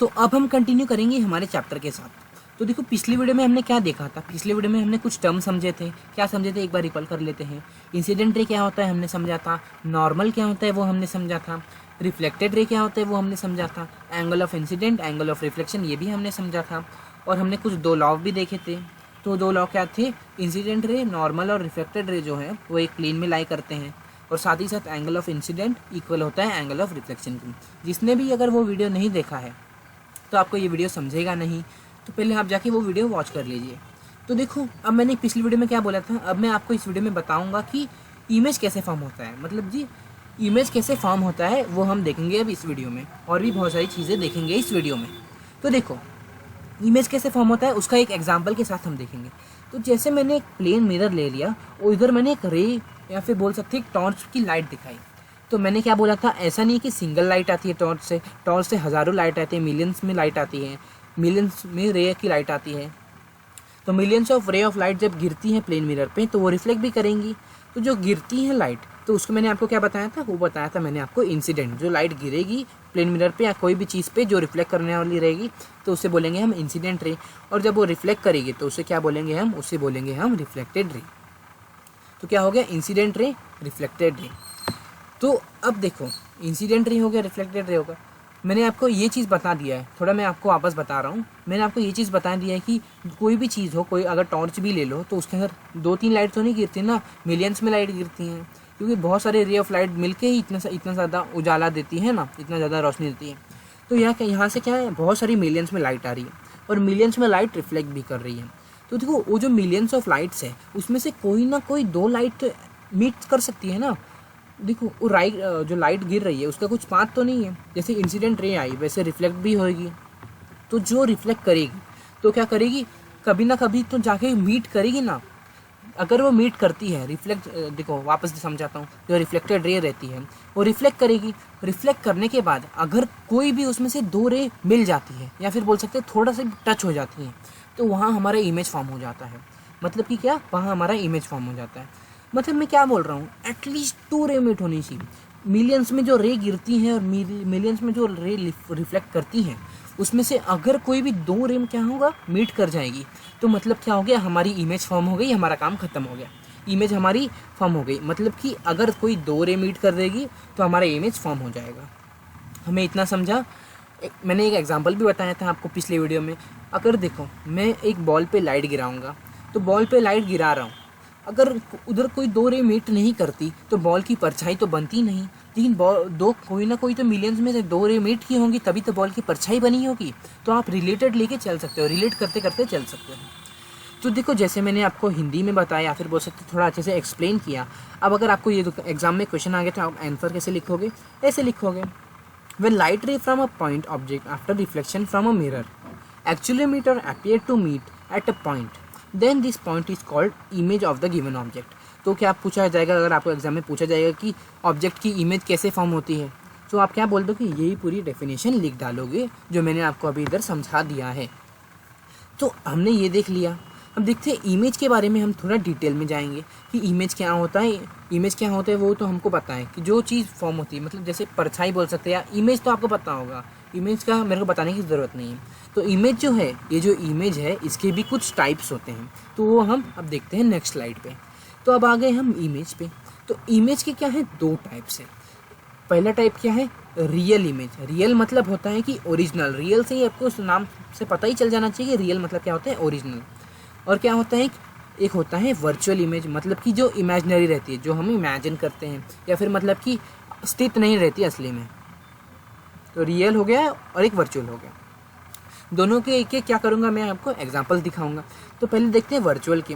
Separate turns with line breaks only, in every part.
तो अब हम कंटिन्यू करेंगे हमारे चैप्टर के साथ। तो देखो पिछली वीडियो में हमने क्या देखा था, पिछले वीडियो में हमने कुछ टर्म समझे थे। क्या समझे थे एक बार रिकॉल कर लेते हैं। इंसिडेंट रे क्या होता है हमने समझा था, नॉर्मल क्या होता है वो हमने समझा था, रिफ्लेक्टेड रे क्या होता है वो हमने समझा था, angle of incident, angle of reflection ये भी हमने समझा था। और हमने कुछ 2 लॉ भी देखे थे। तो 2 लॉ क्या थे, इंसिडेंट रे, नॉर्मल और रिफ्लेक्टेड रे जो है वो एक प्लेन में लाई करते हैं, और साथ ही साथ एंगल ऑफ इंसिडेंट इक्वल होता है एंगल ऑफ रिफ्लेक्शन की। जिसने भी अगर वो वीडियो नहीं देखा है तो आपको ये वीडियो समझेगा नहीं, तो पहले आप जाके वो वीडियो वॉच कर लीजिए। तो देखो अब मैंने पिछली वीडियो में क्या बोला था, अब मैं आपको इस वीडियो में बताऊंगा कि इमेज कैसे फॉर्म होता है, मतलब जी इमेज कैसे फॉर्म होता है वो हम देखेंगे अब इस वीडियो में, और भी बहुत सारी चीज़ें देखेंगे इस वीडियो में। तो देखो इमेज कैसे फॉर्म होता है उसका एक एग्जाम्पल के साथ हम देखेंगे। तो जैसे मैंने एक प्लेन मिरर ले लिया और इधर मैंने एक रे या फिर बोल सकते हैं एक टॉर्च की लाइट दिखाई। तो मैंने क्या बोला था, ऐसा नहीं कि सिंगल लाइट आती है टॉर्च से हज़ारों लाइट आती है, मिलियंस में लाइट आती है, मिलियंस में रे की लाइट आती है। तो millions of ray of light जब गिरती हैं प्लेन मिरर पे तो वो रिफ्लेक्ट भी करेंगी। तो जो गिरती हैं लाइट, तो उसको मैंने आपको क्या बताया था, वो बताया था मैंने आपको इंसिडेंट। जो लाइट गिरेगी प्लेन मिरर पे या कोई भी चीज़ पे जो रिफ्लेक्ट करने वाली रहेगी तो उसे बोलेंगे हम इंसिडेंट रे, और जब वो रिफ्लेक्ट करेगी तो उसे क्या बोलेंगे हम, उसे बोलेंगे हम रिफ्लेक्टेड रे। तो क्या हो गया, इंसिडेंट रे, रिफ्लेक्टेड रे। तो अब देखो इंसिडेंट रे हो गया, रिफ्लेक्टेड रे होगा। मैंने आपको ये चीज़ बता दिया है, थोड़ा मैं आपको वापस बता रहा हूँ। मैंने आपको ये चीज़ बता दिया है कि कोई भी चीज़ हो, कोई अगर टॉर्च भी ले लो तो उसके अंदर 2-3 लाइट तो नहीं गिरती ना, मिलियंस में लाइट गिरती हैं, क्योंकि बहुत सारे रे ऑफ लाइट मिलके ही इतना ज़्यादा उजाला देती है ना, इतना ज़्यादा रोशनी देती है। तो यहाँ से क्या है, बहुत सारी मिलियंस में लाइट आ रही है और मिलियंस में लाइट रिफ्लेक्ट भी कर रही है। तो देखो वो जो मिलियंस ऑफ लाइट्स है उसमें से कोई ना कोई 2 लाइट मीट कर सकती है ना। देखो वो जो लाइट गिर रही है उसका कुछ पाथ तो नहीं है, जैसे इंसिडेंट रे आई वैसे रिफ्लेक्ट भी होएगी। तो जो रिफ्लेक्ट करेगी तो क्या करेगी, कभी ना कभी तो जाके मीट करेगी ना। अगर वो मीट करती है रिफ्लेक्ट, देखो वापस से समझाता हूँ, जो रिफ्लेक्टेड रे रहती है वो रिफ्लेक्ट करेगी। रिफ्लेक्ट करने के बाद अगर कोई भी उसमें से 2 रे मिल जाती है या फिर बोल सकते हैं थोड़ा सा टच हो जाती है, तो वहाँ हमारा इमेज फॉर्म हो जाता है। मतलब कि क्या, वहाँ हमारा इमेज फॉर्म हो जाता है। मतलब मैं क्या बोल रहा हूँ, एटलीस्ट 2 रे मीट होनी चाहिए। मिलियंस में जो रे गिरती हैं और मिलियंस में जो रे रिफ्लेक्ट करती हैं उसमें से अगर कोई भी 2 रे क्या होगा, मीट कर जाएगी, तो मतलब क्या हो गया, हमारी इमेज फॉर्म हो गई, हमारा काम खत्म हो गया, इमेज हमारी फॉर्म हो गई। मतलब कि अगर कोई 2 रे मीट कर देगी तो हमारा इमेज फॉर्म हो जाएगा। हमें इतना समझा। मैंने एक एग्जांपल भी बताया था आपको पिछले वीडियो में। अगर देखो मैं एक बॉल पे लाइट गिराऊंगा, तो बॉल पे लाइट गिरा रहा हूँ, अगर उधर कोई 2 रे मीट नहीं करती तो बॉल की परछाई तो बनती नहीं, लेकिन कोई ना कोई तो मिलियंस में से 2 रे मीट की होंगी तभी तो बॉल की परछाई बनी होगी। तो आप रिलेटेड लेके चल सकते हो, रिलेट करते करते चल सकते हो। तो देखो जैसे मैंने आपको हिंदी में बताया या फिर बोल सकते थोड़ा अच्छे से एक्सप्लेन किया। अब अगर आपको ये एग्जाम में क्वेश्चन आ गया तो आप आंसर कैसे लिखोगे, ऐसे लिखोगे, when light ray from a point object after reflection from a mirror actually appear to meet at a point, then this point is called image of the given object। तो क्या पूछा जाएगा, अगर आपको एग्जाम में पूछा जाएगा कि ऑब्जेक्ट की इमेज कैसे फॉर्म होती है, तो आप क्या बोल दो कि यही पूरी डेफिनेशन लिख डालोगे जो मैंने आपको अभी इधर समझा दिया है। तो हमने ये देख लिया। अब देखते हैं इमेज के बारे में, हम थोड़ा डिटेल में जाएंगे कि इमेज क्या होता है। इमेज क्या होता है वो तो हमको पता है कि जो चीज़ फॉर्म होती है, मतलब जैसे परछाई बोल सकते हैं, या इमेज तो आपको पता होगा, इमेज का मेरे को बताने की ज़रूरत नहीं है। तो इमेज जो है, ये जो इमेज है इसके भी कुछ टाइप्स होते हैं, तो वो हम अब देखते हैं नेक्स्ट स्लाइड पे। तो अब आ गए हम इमेज पे। तो इमेज के क्या है, 2 टाइप्स है। पहला टाइप क्या है, रियल इमेज। रियल मतलब होता है कि ओरिजिनल, रियल से ही आपको उस नाम से पता ही चल जाना चाहिए रियल मतलब क्या होता है, ओरिजिनल। और क्या होता है, एक होता है वर्चुअल इमेज, मतलब कि जो इमेजिनरी रहती है, जो हम इमेजिन करते हैं, या फिर मतलब कि स्थित नहीं रहती असली में। तो रियल हो गया और एक वर्चुअल हो गया। दोनों के एक एक क्या करूँगा, मैं आपको एग्जांपल दिखाऊंगा। तो पहले देखते हैं वर्चुअल के।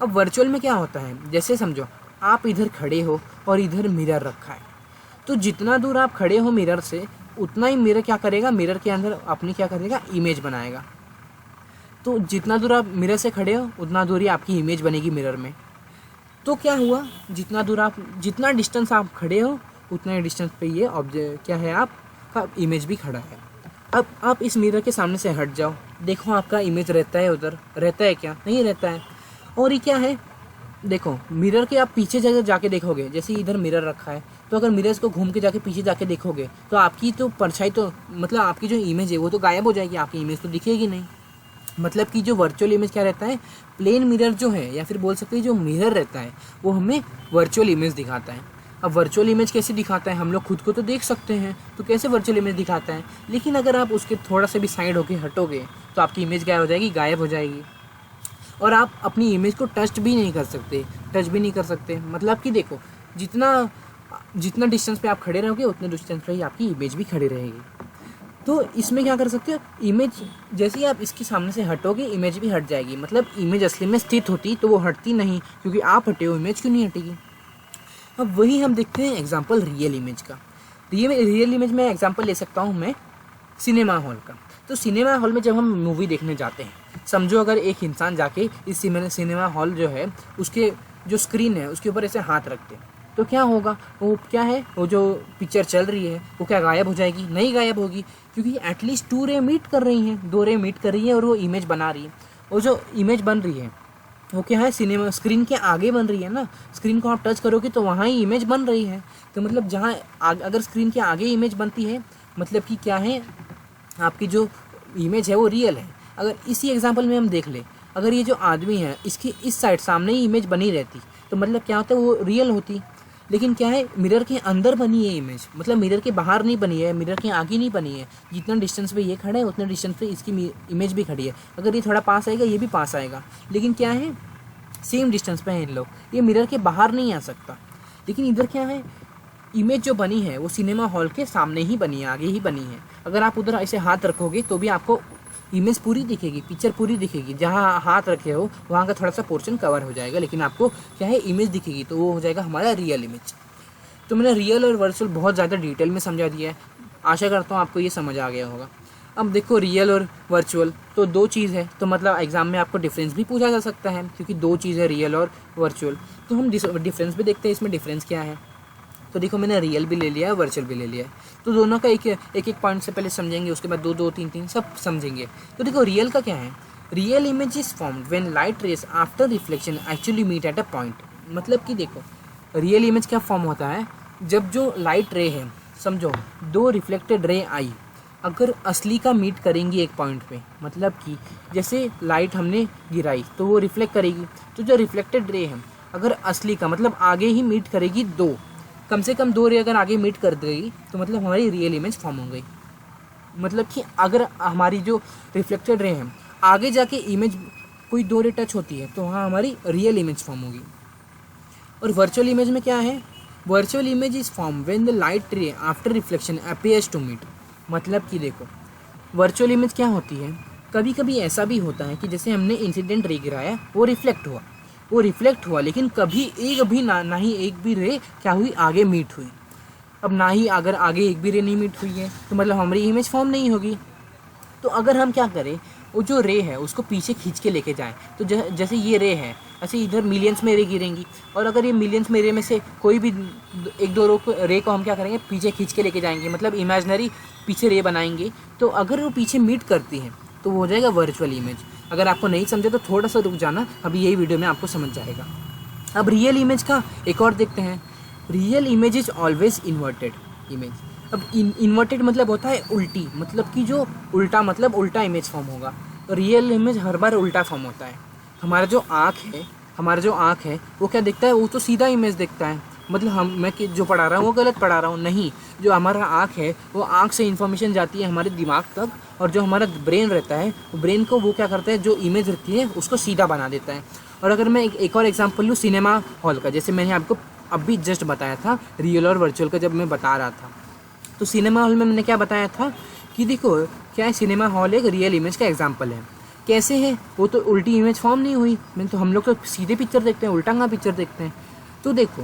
अब वर्चुअल में क्या होता है, जैसे समझो आप इधर खड़े हो और इधर मिरर रखा है, तो जितना दूर आप खड़े हो मिरर से उतना ही मिरर क्या करेगा, मिरर के अंदर अपनी क्या करेगा, इमेज बनाएगा। तो जितना दूर आप मिरर से खड़े हो उतना दूर ही आपकी इमेज बनेगी मिरर में। तो क्या हुआ, जितना डिस्टेंस आप खड़े हो उतना ही डिस्टेंस पे ये ऑब्जेक्ट क्या है, आपका इमेज भी खड़ा है। अब आप इस मिरर के सामने से हट जाओ, देखो आपका इमेज रहता है उधर, रहता है क्या, नहीं रहता है। और ये क्या है, देखो मिरर के आप पीछे जगह जाके देखोगे, जैसे इधर मिरर रखा है तो अगर मिरर्स को घूम के जाके पीछे जाके देखोगे तो आपकी तो परछाई तो मतलब आपकी जो इमेज है वो तो गायब हो जाएगी, आपकी इमेज तो दिखेगी नहीं। मतलब कि जो वर्चुअल इमेज क्या रहता है, प्लेन मिरर जो है या फिर बोल सकते हैं जो मिरर रहता है वो हमें वर्चुअल इमेज दिखाता है। अब वर्चुअल इमेज कैसे दिखाता है, हम लोग खुद को तो देख सकते हैं, तो कैसे वर्चुअल इमेज दिखाता है, लेकिन अगर आप उसके थोड़ा सा भी साइड होके हटोगे तो आपकी इमेज क्या हो जाएगी, गायब हो जाएगी। और आप अपनी इमेज को टच भी नहीं कर सकते। मतलब कि देखो जितना डिस्टेंस पे आप खड़े रहोगे उतने डिस्टेंस पे ही आपकी इमेज भी खड़ी रहेगी। तो इसमें क्या कर सकते हो, इमेज जैसे ही आप इसके सामने से हटोगे इमेज भी हट जाएगी। मतलब इमेज असली में स्थित होती तो वो हटती नहीं, क्योंकि आप हटे हो इमेज क्यों नहीं हटेगी। अब वही हम देखते हैं एग्जाम्पल रियल इमेज का। रियल इमेज में एग्जाम्पल ले सकता हूँ मैं सिनेमा हॉल का। तो सिनेमा हॉल में जब हम मूवी देखने जाते हैं, समझो अगर एक इंसान जाके इस सिनेमा हॉल जो है उसके जो स्क्रीन है उसके ऊपर ऐसे हाथ रखते हैं, तो क्या होगा, वो क्या है, वो जो पिक्चर चल रही है वो क्या गायब हो जाएगी? नहीं गायब होगी, क्योंकि एटलीस्ट 2 रे मीट कर रही हैं, 2 रे मीट कर रही है और वो इमेज बना रही है। और जो इमेज बन रही है वो क्या है, सिनेमा स्क्रीन के आगे बन रही है ना। स्क्रीन को आप टच करोगे तो वहाँ ही इमेज बन रही है। तो मतलब जहाँ अगर स्क्रीन के आगे इमेज बनती है मतलब कि क्या है, आपकी जो इमेज है वो रियल है। अगर इसी एग्जांपल में हम देख ले, अगर ये जो आदमी है इसकी इस साइड सामने ही इमेज बनी रहती तो मतलब क्या होता है, वो रियल होती। लेकिन क्या है, मिरर के अंदर बनी है इमेज, मतलब मिरर के बाहर नहीं बनी है, मिरर के आगे नहीं बनी है। जितना डिस्टेंस पे ये खड़ा है उतने डिस्टेंस पे इसकी इमेज भी खड़ी है। अगर ये थोड़ा पास आएगा ये भी पास आएगा, लेकिन क्या है, सेम डिस्टेंस पे हैं इन लोग, ये मिरर के बाहर नहीं आ सकता। लेकिन इधर क्या है, इमेज जो बनी है वो सिनेमा हॉल के सामने ही बनी है, आगे ही बनी है। अगर आप उधर ऐसे हाथ रखोगे तो भी आपको इमेज पूरी दिखेगी, पिक्चर पूरी दिखेगी। जहाँ हाथ रखे हो वहाँ का थोड़ा सा पोर्शन कवर हो जाएगा, लेकिन आपको क्या है, इमेज दिखेगी, तो वो हो जाएगा हमारा रियल इमेज। तो मैंने रियल और वर्चुअल बहुत ज़्यादा डिटेल में समझा दिया है, आशा करता हूँ आपको ये समझ आ गया होगा। अब देखो रियल और वर्चुअल तो 2 चीज़ है, तो मतलब एग्जाम में आपको डिफरेंस भी पूछा जा सकता है, क्योंकि 2 चीज़ है रियल और वर्चुअल। तो हम डिफरेंस भी देखते हैं, इसमें डिफरेंस क्या है। तो देखो मैंने रियल भी ले लिया है, वर्चुअल भी ले लिया है, तो दोनों का एक पॉइंट से पहले समझेंगे, उसके बाद 2 3 3 सब समझेंगे। तो देखो रियल का क्या है, real image is formed when light rays after reflection actually meet at a point. मतलब कि देखो रियल इमेज क्या फॉर्म होता है, जब जो लाइट रे है, समझो 2 रिफ्लेक्टेड रे आई, अगर असली का मीट करेंगी एक पॉइंट पे, मतलब कि जैसे लाइट हमने गिराई तो वो रिफ्लेक्ट करेगी, तो जो रिफ्लेक्टेड रे है अगर असली का मतलब आगे ही मीट करेगी, कम से कम 2 रे अगर आगे मीट कर देगी तो मतलब हमारी रियल इमेज फॉर्म हो गई। मतलब कि अगर हमारी जो रिफ्लेक्टेड रे है आगे जाके इमेज कोई 2 रे टच होती है तो वहाँ हमारी रियल इमेज फॉर्म होगी। और वर्चुअल इमेज में क्या है, virtual image is form when the light ray after reflection appears to meet. मतलब कि देखो वर्चुअल इमेज क्या होती है, कभी कभी ऐसा भी होता है कि जैसे हमने इंसिडेंट रे गिराया, वो रिफ्लेक्ट हुआ लेकिन कभी एक भी ना ही एक भी रे क्या हुई, आगे मीट हुई। अब ना ही अगर आगे एक भी रे नहीं मीट हुई है तो मतलब हमारी इमेज फॉर्म नहीं होगी। तो अगर हम क्या करें, वो जो रे है उसको पीछे खींच के लेके जाएं, तो जैसे ये रे है ऐसे इधर मिलियंस में रे गिरेंगी, और अगर ये मिलियंस में रे में से कोई भी 1-2 रे को हम क्या करेंगे, पीछे खींच के लेके जाएंगे, मतलब इमेजनरी पीछे रे बनाएंगे। तो अगर वो पीछे मीट करती है तो वो हो जाएगा वर्चुअल इमेज। अगर आपको नहीं समझे तो थोड़ा सा रुक जाना, अभी यही वीडियो में आपको समझ जाएगा। अब रियल इमेज का एक और देखते हैं। Real image is always inverted image. अब इन्वर्टेड मतलब होता है उल्टी, मतलब कि जो उल्टा मतलब उल्टा इमेज फॉर्म होगा। रियल इमेज हर बार उल्टा फॉर्म होता है। हमारा जो आँख है वो क्या देखता है, वो तो सीधा इमेज देखता है, मतलब मैं जो पढ़ा रहा हूँ वो गलत पढ़ा रहा हूँ नहीं। जो हमारा आँख है वो आँख से इन्फॉर्मेशन जाती है हमारे दिमाग तक, और जो हमारा ब्रेन रहता है वो ब्रेन को वो क्या करता है, जो इमेज रहती है उसको सीधा बना देता है। और अगर मैं एक और एग्जांपल लूँ सिनेमा हॉल का, जैसे मैंने आपको अभी जस्ट बताया था रियल और वर्चुअल का, जब मैं बता रहा था तो सिनेमा हॉल में मैंने क्या बताया था कि देखो क्या है, सिनेमा हॉल एक रियल इमेज का एग्जाम्पल है। कैसे है, वो तो उल्टी इमेज फॉर्म नहीं हुई, मैंने तो हम लोग तो सीधे पिक्चर देखते हैं, उल्टा कहाँ पिक्चर देखते हैं। तो देखो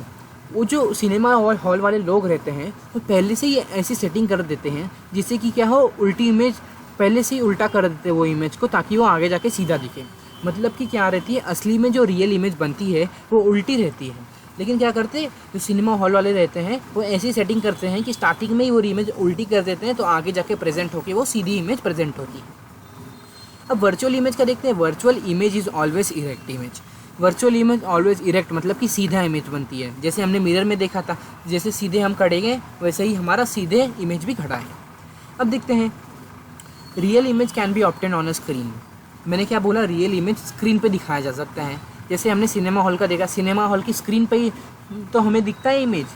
वो जो सिनेमा हॉल वाले लोग रहते हैं वो पहले से ही ऐसी सेटिंग कर देते हैं जिससे कि क्या हो, उल्टी इमेज पहले से ही उल्टा कर देते हैं वो इमेज को, ताकि वो आगे जाके सीधा दिखे। मतलब कि क्या रहती है, असली में जो रियल इमेज बनती है वो उल्टी रहती है, लेकिन क्या करते हैं जो सिनेमा हॉल वाले रहते हैं वो ऐसी सेटिंग करते हैं कि स्टार्टिंग में ही वो इमेज उल्टी कर देते हैं, तो आगे जाके प्रेजेंट होके वो सीधी इमेज प्रेजेंट होती है। अब वर्चुअल इमेज का देखते हैं। Virtual image is always erect image. Virtual image always erect मतलब कि सीधा इमेज बनती है। जैसे हमने मिरर में देखा था, जैसे सीधे हम खड़े गए वैसे ही हमारा सीधे इमेज भी खड़ा है। अब देखते हैं real image can be obtain on a screen. मैंने क्या बोला, रियल इमेज स्क्रीन पे दिखाया जा सकता है। जैसे हमने सिनेमा हॉल का देखा, सिनेमा हॉल की स्क्रीन पे ही तो हमें दिखता है इमेज,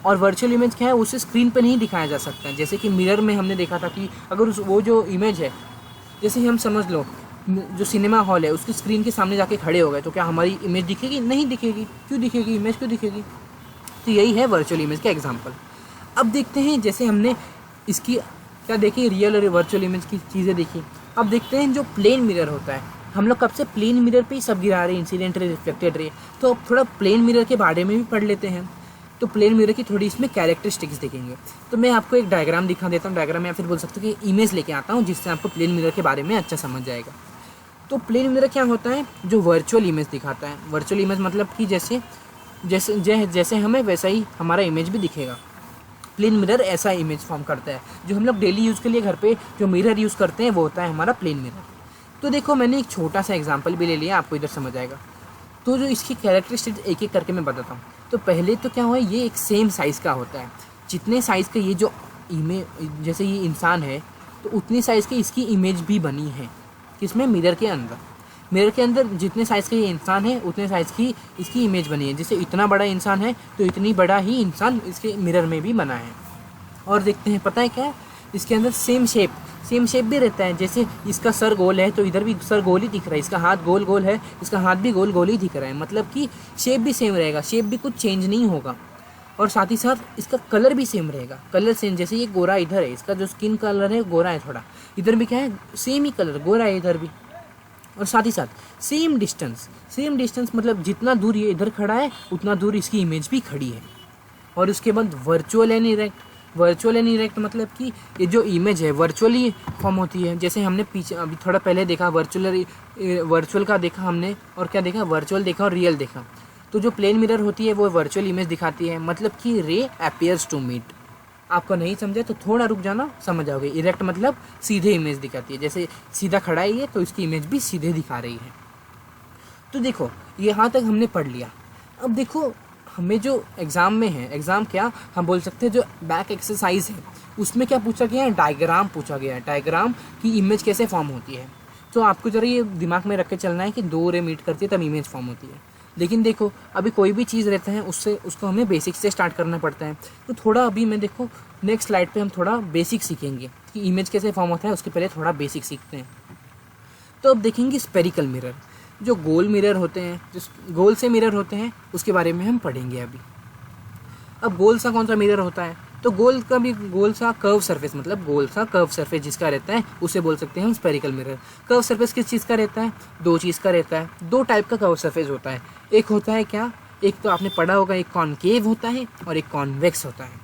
और वर्चुअल इमेज क्या है, उसे स्क्रीन पे नहीं दिखाया जा सकता है। जैसे कि मिरर में हमने देखा था कि अगर वो जो इमेज है, जैसे हम समझ लो जो सिनेमा हॉल है उसकी स्क्रीन के सामने जाके खड़े हो गए तो क्या हमारी इमेज दिखेगी? नहीं दिखेगी। क्यों दिखेगी? इमेज क्यों दिखेगी? तो यही है वर्चुअल इमेज का एग्जांपल। अब देखते हैं, जैसे हमने इसकी क्या देखी, रियल और वर्चुअल इमेज की चीज़ें देखी। अब देखते हैं जो प्लेन मिरर होता है, हम लोग कब से प्लेन मिरर पे ही सब गिरा रहे हैं, इंसिडेंट रे, रिफ्लेक्टेड रे। तो अब थोड़ा प्लेन मिरर के बारे में भी पढ़ लेते हैं। तो प्लेन मिरर की थोड़ी इसमें कैरेक्टरिस्टिक्स देखेंगे। तो मैं आपको एक डायग्राम दिखा देता हूँ, डायग्राम या फिर बोल सकते हो कि इमेज लेके आता हूँ जिससे आपको प्लेन मिरर के बारे में अच्छा समझ जाएगा। तो प्लेन मिरर क्या होता है, जो वर्चुअल इमेज दिखाता है। वर्चुअल इमेज मतलब कि जैसे जैसे जैसे हमें वैसा ही हमारा इमेज भी दिखेगा। प्लेन मिरर ऐसा इमेज फॉर्म करता है। जो हम लोग डेली यूज़ के लिए घर पे जो मिरर यूज़ करते हैं वो होता है हमारा प्लेन मिरर। तो देखो मैंने एक छोटा सा एग्जांपल भी ले लिया, आपको इधर समझ आएगा। तो जो इसकी कैरेक्टरिस्टिक्स एक एक करके मैं बताता हूँ। तो पहले तो क्या हुआ, ये एक सेम साइज़ का होता है। जितने साइज़ का ये जो इमेज, जैसे ये इंसान है तो उतनी साइज़ की इसकी इमेज भी बनी है। किसमें? मिरर के अंदर। मिरर के अंदर जितने साइज़ का ये इंसान है उतने साइज़ की इसकी इमेज बनी है। जैसे इतना बड़ा इंसान है तो इतनी बड़ा ही इंसान इसके मिरर में भी बना है। और देखते हैं, पता है क्या है, इसके अंदर सेम शेप भी रहता है। जैसे इसका सर गोल है तो इधर भी सर गोल ही दिख रहा है, इसका हाथ गोल गोल है, इसका हाथ भी गोल गोल ही दिख रहा है। मतलब कि शेप भी सेम रहेगा, शेप भी कुछ चेंज नहीं होगा। और साथ ही साथ इसका कलर भी सेम रहेगा, कलर सेम। जैसे ये गोरा इधर है, इसका जो स्किन कलर है गोरा है थोड़ा, इधर भी क्या है, सेम ही कलर गोरा है इधर भी। और साथ ही साथ सेम डिस्टेंस मतलब जितना दूर ये इधर खड़ा है उतना दूर इसकी इमेज भी खड़ी है। और उसके बाद वर्चुअल एंड इरेक्ट मतलब कि ये जो इमेज है वर्चुअली फॉर्म होती है। जैसे हमने पीछे अभी थोड़ा पहले देखा वर्चुअल का देखा हमने, और क्या देखा, वर्चुअल देखा और रियल देखा। तो जो प्लेन मिरर होती है वो वर्चुअल इमेज दिखाती है, मतलब कि रे अपीयर्स टू मीट। आपको नहीं समझे तो थोड़ा रुक जाना, समझ जाओगे। इरेक्ट मतलब सीधे इमेज दिखाती है, जैसे सीधा खड़ा है ये तो इसकी इमेज भी सीधे दिखा रही है। तो देखो यहाँ तक हमने पढ़ लिया। अब देखो हमें जो एग्ज़ाम में है, एग्ज़ाम क्या हम बोल सकते हैं, जो बैक एक्सरसाइज है उसमें क्या पूछा गया है, डायग्राम पूछा गया है। डायग्राम की इमेज कैसे फॉर्म होती है। तो आपको ज़रा ये दिमाग में रख के चलना है कि दो रे मीट करती है तब इमेज फॉर्म होती है। लेकिन देखो अभी कोई भी चीज़ रहता है उसको हमें बेसिक से स्टार्ट करना पड़ता है। तो थोड़ा अभी मैं देखो नेक्स्ट स्लाइड पे हम थोड़ा बेसिक सीखेंगे कि इमेज कैसे फॉर्म होता है, उसके पहले थोड़ा बेसिक सीखते हैं। तो अब देखेंगे स्पेरिकल मिरर, जो गोल मिरर होते हैं, जो गोल से मिरर होते हैं उसके बारे में हम पढ़ेंगे अभी। अब गोल सा कौन सा मिरर होता है, तो गोल का भी गोल सा कर्व सरफेस, मतलब गोल सा कर्व सरफेस जिसका रहता है उसे बोल सकते हैं हम स्पेरिकल मिरर। कर्व सरफेस किस चीज़ का रहता है, दो चीज़ का रहता है। दो टाइप का कर्व सरफेस होता है, एक होता है क्या, एक तो आपने पढ़ा होगा, एक कॉनकेव होता है और एक कॉन्वेक्स होता है।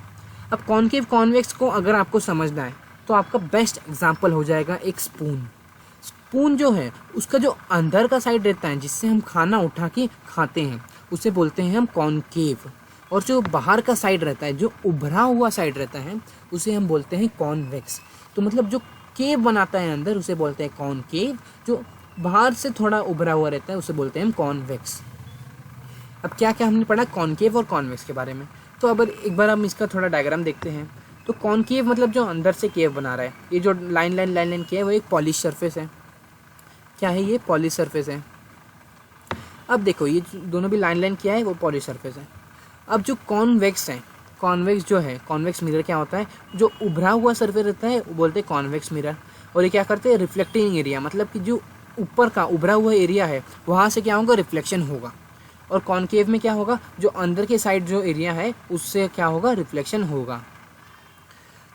अब कॉनकेव कॉन्वेक्स को अगर आपको समझना है तो आपका बेस्ट एग्जाम्पल हो जाएगा एक स्पून जो है उसका जो अंदर का साइड रहता है जिससे हम खाना उठा के खाते हैं उसे बोलते हैं हम कॉनकेव, और जो बाहर का साइड रहता है, जो उभरा हुआ साइड रहता है उसे हम बोलते हैं कॉन्वेक्स। तो मतलब जो केव बनाता है अंदर उसे बोलते हैं कॉनकेव, जो बाहर से थोड़ा उभरा हुआ रहता है उसे बोलते हैं हम कॉन्वेक्स। अब क्या क्या हमने पढ़ा कॉनकेव और कॉन्वेक्स के बारे में। तो अब एक बार हम इसका थोड़ा डायग्राम देखते हैं। तो कॉनकेव मतलब जो अंदर से केव बना रहा है, ये जो लाइन किया है वो एक पॉलिश सरफेस है। क्या है ये, पॉलिश सरफेस है। अब देखो ये दोनों भी लाइन किया है वो पॉलिश सरफेस है। अब जो कॉन्वेक्स है, कॉन्वेक्स जो है, कॉन्वेक्स मिरर क्या होता है, जो उभरा हुआ सरफेस रहता है वो बोलते हैं कॉन्वेक्स मिरर। और ये क्या करते हैं, रिफ्लेक्टिंग एरिया, मतलब कि जो ऊपर का उभरा हुआ एरिया है वहाँ से क्या होगा, रिफ्लेक्शन होगा। और कॉनकेव में क्या होगा, जो अंदर के साइड जो एरिया है उससे क्या होगा, रिफ्लेक्शन होगा।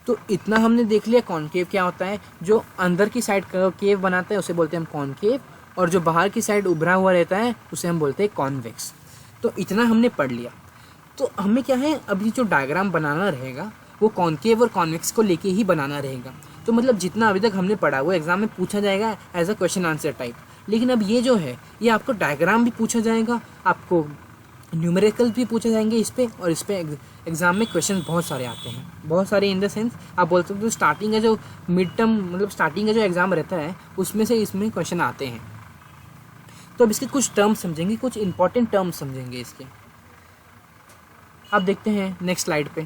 तो इतना हमने देख लिया कॉनकेव क्या होता है, जो अंदर की साइड केव बनाता है उसे बोलते हैं हम कॉनकेव, और जो बाहर की साइड उभरा हुआ रहता है उसे हम बोलते हैं कॉन्वेक्स। तो इतना हमने पढ़ लिया। तो हमें क्या है, अभी जो डायग्राम बनाना रहेगा वो कॉनकेव और कॉन्वेक्स को लेके ही बनाना रहेगा। तो मतलब जितना अभी तक हमने पढ़ा वो एग्जाम में पूछा जाएगा as a question answer type. लेकिन अब ये जो है ये आपको डायग्राम भी पूछा जाएगा, आपको न्यूमेरिकल भी पूछे जाएंगे इस पर, और इस पर एग्जाम में क्वेश्चन बहुत सारे आते हैं, बहुत सारे इन द सेंस आप बोल सकते हो स्टार्टिंग का जो मिड टर्म मतलब स्टार्टिंग का जो एग्ज़ाम रहता है उसमें से इसमें क्वेश्चन आते हैं। तो अब इसके कुछ टर्म्स समझेंगे, कुछ इंपॉर्टेंट टर्म्स समझेंगे इसके। अब देखते हैं नेक्स्ट स्लाइड पे।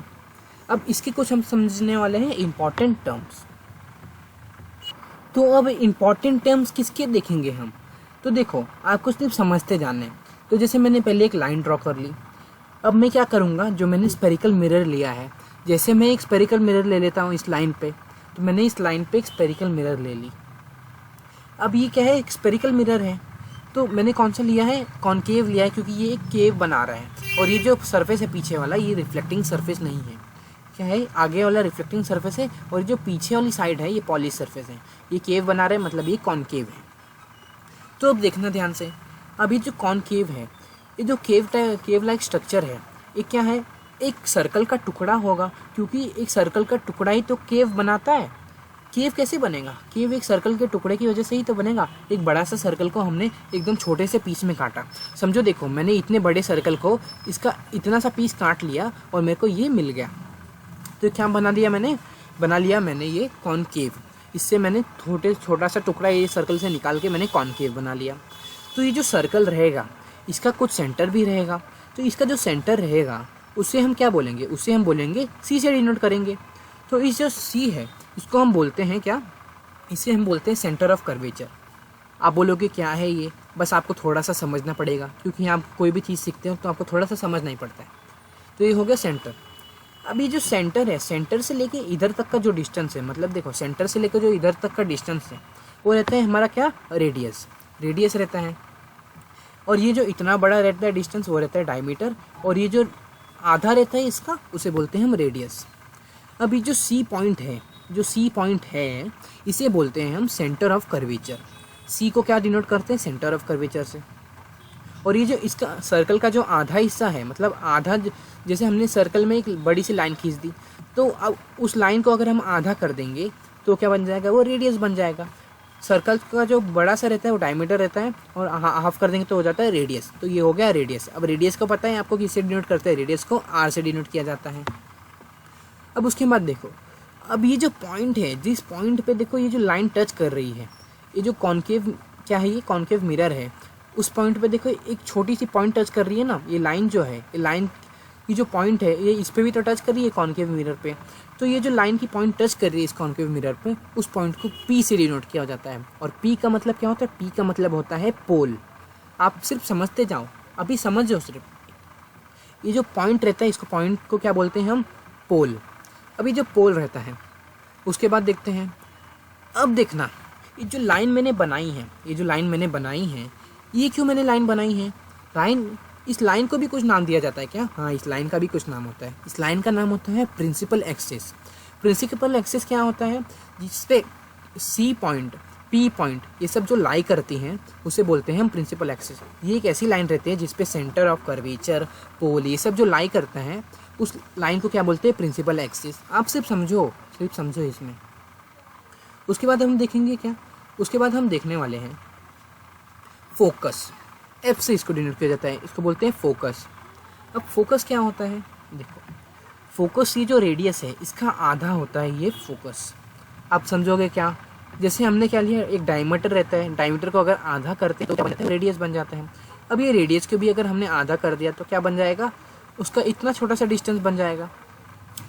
अब इसके कुछ हम समझने वाले हैं इंपॉर्टेंट टर्म्स। तो अब इंपॉर्टेंट टर्म्स किसके देखेंगे हम, तो देखो आपको सिर्फ समझते जाने। तो जैसे मैंने पहले एक लाइन ड्रॉ कर ली, अब मैं क्या करूँगा, जो मैंने स्पेरिकल मिरर लिया है, जैसे मैं एक स्पेरिकल मिरर ले लेता हूँ इस लाइन पे, तो मैंने इस लाइन पे एक स्पेरिकल मिरर ले ली। अब ये क्या है, एक स्पेरिकल मिरर है, तो मैंने कौन सा लिया है, कॉनकेव लिया है, क्योंकि ये एक केव बना रहा है। और ये जो सरफेस है पीछे वाला, ये रिफ्लेक्टिंग सरफेस नहीं है, क्या है, आगे वाला रिफ्लेक्टिंग सरफेस है, और जो पीछे वाली साइड है ये पॉलिश सरफेस है। ये केव बना रहा है, मतलब ये कॉनकेव है। तो अब देखना ध्यान से, अब ये जो कॉनकेव है, ये जो केव लाइक स्ट्रक्चर है, ये क्या है, एक सर्कल का टुकड़ा होगा, क्योंकि एक सर्कल का टुकड़ा ही तो केव बनाता है। केव कैसे बनेगा, केव एक सर्कल के टुकड़े की वजह से ही तो बनेगा। एक बड़ा सा सर्कल को हमने एकदम छोटे से पीस में काटा, समझो, देखो मैंने इतने बड़े सर्कल को इसका इतना सा पीस काट लिया और मेरे को ये मिल गया। तो क्या बना लिया मैंने ये कॉनकेव। इससे मैंने छोटा सा टुकड़ा ये सर्कल से निकाल के मैंने कॉनकेव बना लिया। तो ये जो सर्कल रहेगा इसका कुछ सेंटर भी रहेगा, तो इसका जो सेंटर रहेगा उसे हम क्या बोलेंगे, उसे हम बोलेंगे सी से डिनोट करेंगे। तो इस जो सी है इसको हम बोलते हैं क्या, इसे हम बोलते हैं सेंटर ऑफ कर्वेचर। आप बोलोगे क्या है ये, बस आपको थोड़ा सा समझना पड़ेगा, क्योंकि आप कोई भी चीज़ सीखते हो तो आपको थोड़ा सा समझना ही पड़ता है। तो ये हो गया सेंटर। अब ये जो सेंटर है, सेंटर से लेके इधर तक का जो डिस्टेंस है, मतलब देखो सेंटर से लेकर जो इधर तक का डिस्टेंस है वो रहता है हमारा क्या, रेडियस रहता है। और ये जो इतना बड़ा रहता है डिस्टेंस वो रहता है डायमीटर, और ये जो आधा रहता है इसका उसे बोलते हैं हम रेडियस। अब ये जो सी पॉइंट है इसे बोलते हैं हम सेंटर ऑफ कर्वेचर। सी को क्या डिनोट करते हैं, सेंटर ऑफ कर्वेचर से। और ये जो इसका सर्कल का जो आधा हिस्सा है, मतलब आधा, जैसे हमने सर्कल में एक बड़ी सी लाइन खींच दी, तो अब उस लाइन को अगर हम आधा कर देंगे तो क्या बन जाएगा, वो रेडियस बन जाएगा। सर्कल का जो बड़ा सा रहता है वो डायमीटर रहता है, और हाफ कर देंगे तो हो जाता है रेडियस। तो ये हो गया रेडियस। अब रेडियस को पता है आपको किससे डिनोट करते हैं, रेडियस को आर से डिनोट किया जाता है। अब उसके बाद देखो, अब ये जो पॉइंट है, जिस पॉइंट पे देखो ये जो लाइन टच कर रही है, ये जो कॉनकेव क्या है, ये कॉनकेव मिरर है, उस पॉइंट पे देखो एक छोटी सी पॉइंट टच कर रही है ना, ये लाइन जो है, ये लाइन की जो पॉइंट है ये इस पे भी तो टच कर रही है कॉनकेव मिरर पे। तो ये जो लाइन की पॉइंट टच कर रही है इस कॉनकेव मिरर पे, उस पॉइंट को पी से डिनोट किया जाता है। और पी का मतलब क्या होता है, पी का मतलब होता है पोल। आप सिर्फ समझते जाओ, अभी समझ जाओ सिर्फ। ये जो पॉइंट रहता है इसको, पॉइंट को क्या बोलते हैं हम, पोल। अभी जो पोल रहता है उसके बाद देखते हैं। अब देखना, ये जो लाइन मैंने बनाई है, ये क्यों मैंने लाइन बनाई है, इस लाइन को भी कुछ नाम दिया जाता है क्या, हाँ, इस लाइन का भी कुछ नाम होता है। इस लाइन का नाम होता है प्रिंसिपल एक्सिस। प्रिंसिपल एक्सिस क्या होता है, जिसपे सी पॉइंट, पी पॉइंट, ये सब जो लाई करती हैं उसे बोलते हैं हम प्रिंसिपल एक्सिस। ये एक ऐसी लाइन रहती है जिसपे सेंटर ऑफ कर्वेचर, पोल, ये सब जो लाई करते हैं उस लाइन को क्या बोलते हैं, प्रिंसिपल एक्सिस। आप सिर्फ समझो इसमें। उसके बाद हम देखेंगे क्या, उसके बाद हम देखने वाले हैं फोकस। एफ से इसको डिनोट किया जाता है, इसको बोलते हैं फोकस। अब फोकस क्या होता है, देखो फोकस, ये जो रेडियस है इसका आधा होता है ये फोकस। आप समझोगे क्या, जैसे हमने क्या लिया, एक डायमीटर रहता है, डायमीटर को अगर आधा करते हैं तो क्या बन जाता है, रेडियस बन जाता है। अब ये रेडियस को भी अगर हमने आधा कर दिया तो क्या बन जाएगा, उसका इतना छोटा सा डिस्टेंस बन जाएगा।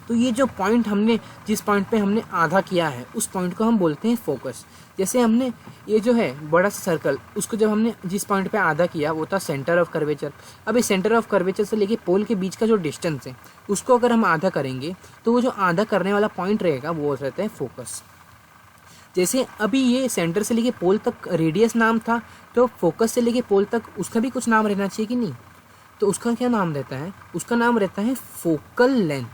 तो ये जो पॉइंट हमने, जिस पॉइंट पे हमने आधा किया है उस पॉइंट को हम बोलते हैं फोकस। जैसे हमने ये जो है बड़ा सा सर्कल, उसको जब हमने जिस पॉइंट पे आधा किया वो था सेंटर ऑफ कर्वेचर। अब इस सेंटर ऑफ कर्वेचर से लेके पोल के बीच का जो डिस्टेंस है उसको अगर हम आधा करेंगे तो वो जो आधा करने वाला पॉइंट रहेगा वो रहता है फोकस। जैसे अभी ये सेंटर से लेके पोल तक रेडियस नाम था, तो फोकस से लेके पोल तक उसका भी कुछ नाम रहना चाहिए कि नहीं। तो उसका क्या नाम रहता है, उसका नाम रहता है फोकल लेंथ।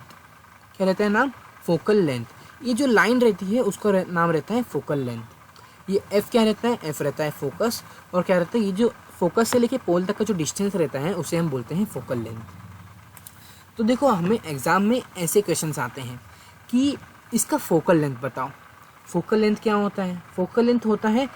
क्या रहता है नाम, फोकल लेंथ। ये जो लाइन रहती है उसका नाम रहता है फोकल लेंथ। ये एफ क्या रहता है, एफ रहता है फोकस। और क्या रहता है, ये जो फोकस से लेके पोल तक का जो डिस्टेंस रहता है उसे हम बोलते हैं फोकल लेंथ। तो देखो हमें एग्जाम में ऐसे क्वेश्चंस आते हैं कि इसका फोकल लेंथ बताओ। फोकल लेंथ क्या होता है, फोकल लेंथ होता है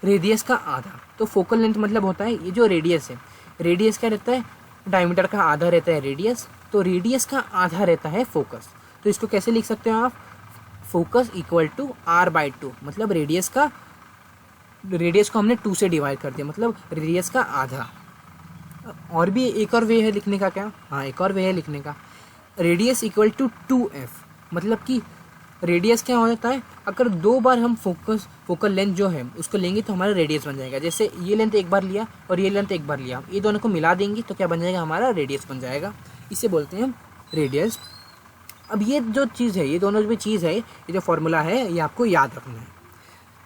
रेडियस का आधा। तो फोकल लेंथ मतलब होता है ये जो रेडियस है, रेडियस क्या रहता है, डायमीटर का आधा रहता है रेडियस, तो रेडियस का आधा रहता है फोकस। तो इसको कैसे लिख सकते हो आप, फोकस इक्वल टू r/2, मतलब रेडियस का रेडियस को हमने 2 से डिवाइड कर दिया, मतलब रेडियस का आधा। और भी एक और वे है लिखने का, क्या, हाँ एक और वे है लिखने का, रेडियस इक्वल टू 2f, मतलब कि रेडियस क्या हो जाता है, अगर 2 बार हम फोकल लेंथ जो है उसको लेंगे तो हमारा रेडियस बन जाएगा। जैसे ये लेंथ एक बार लिया और ये लेंथ एक बार लिया, ये दोनों को मिला देंगे तो क्या बन जाएगा, हमारा रेडियस बन जाएगा। इसे बोलते हैं रेडियस। अब ये जो चीज़ है, ये दोनों जो चीज़ है, ये जो फॉर्मूला है, ये आपको याद रखना है।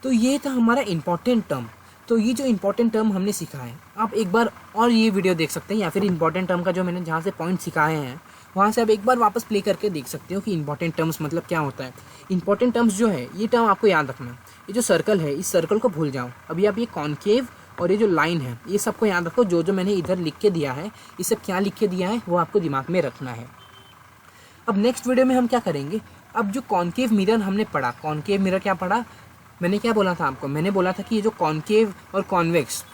तो ये था हमारा इंपॉर्टेंट टर्म। तो ये जो इंपॉर्टेंट टर्म हमने सीखा है, आप एक बार और ये वीडियो देख सकते हैं, या फिर इंपॉर्टेंट टर्म का जो मैंने जहाँ से पॉइंट सिखाए हैं वहाँ से आप एक बार वापस प्ले करके देख सकते हो कि इंपॉर्टेंट टर्म्स मतलब क्या होता है। इंपॉर्टेंट टर्म्स जो है, ये टर्म आपको याद रखना है। ये जो सर्कल है, इस सर्कल को भूल जाओ। अभी आप ये कॉन्केव और ये जो लाइन है, ये सबको याद रखो। जो जो मैंने इधर लिख के दिया है, ये सब क्या लिख के दिया है, वो आपको दिमाग में रखना है। अब नेक्स्ट वीडियो में हम क्या करेंगे, अब जो कॉन्केव मिरर हमने पढ़ा, कॉन्केव मिरर क्या पढ़ा, मैंने क्या बोला था आपको, मैंने बोला था कि ये जो कॉन्केव और कॉन्वेक्स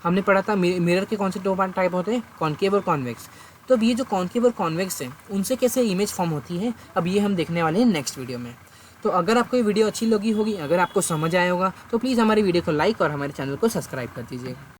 हमने पढ़ा था, मिरर के कौन से 2 टाइप होते हैं, कॉन्केव और कॉन्वेक्स। तो अब ये जो कॉन्केव और कॉन्वेक्स है, उनसे कैसे इमेज फॉर्म होती है, अब ये हम देखने वाले हैं नेक्स्ट वीडियो में। तो अगर आपको ये वीडियो अच्छी लगी होगी, अगर आपको समझ आया होगा, तो प्लीज़ हमारी वीडियो को लाइक और हमारे चैनल को सब्सक्राइब कर दीजिएगा।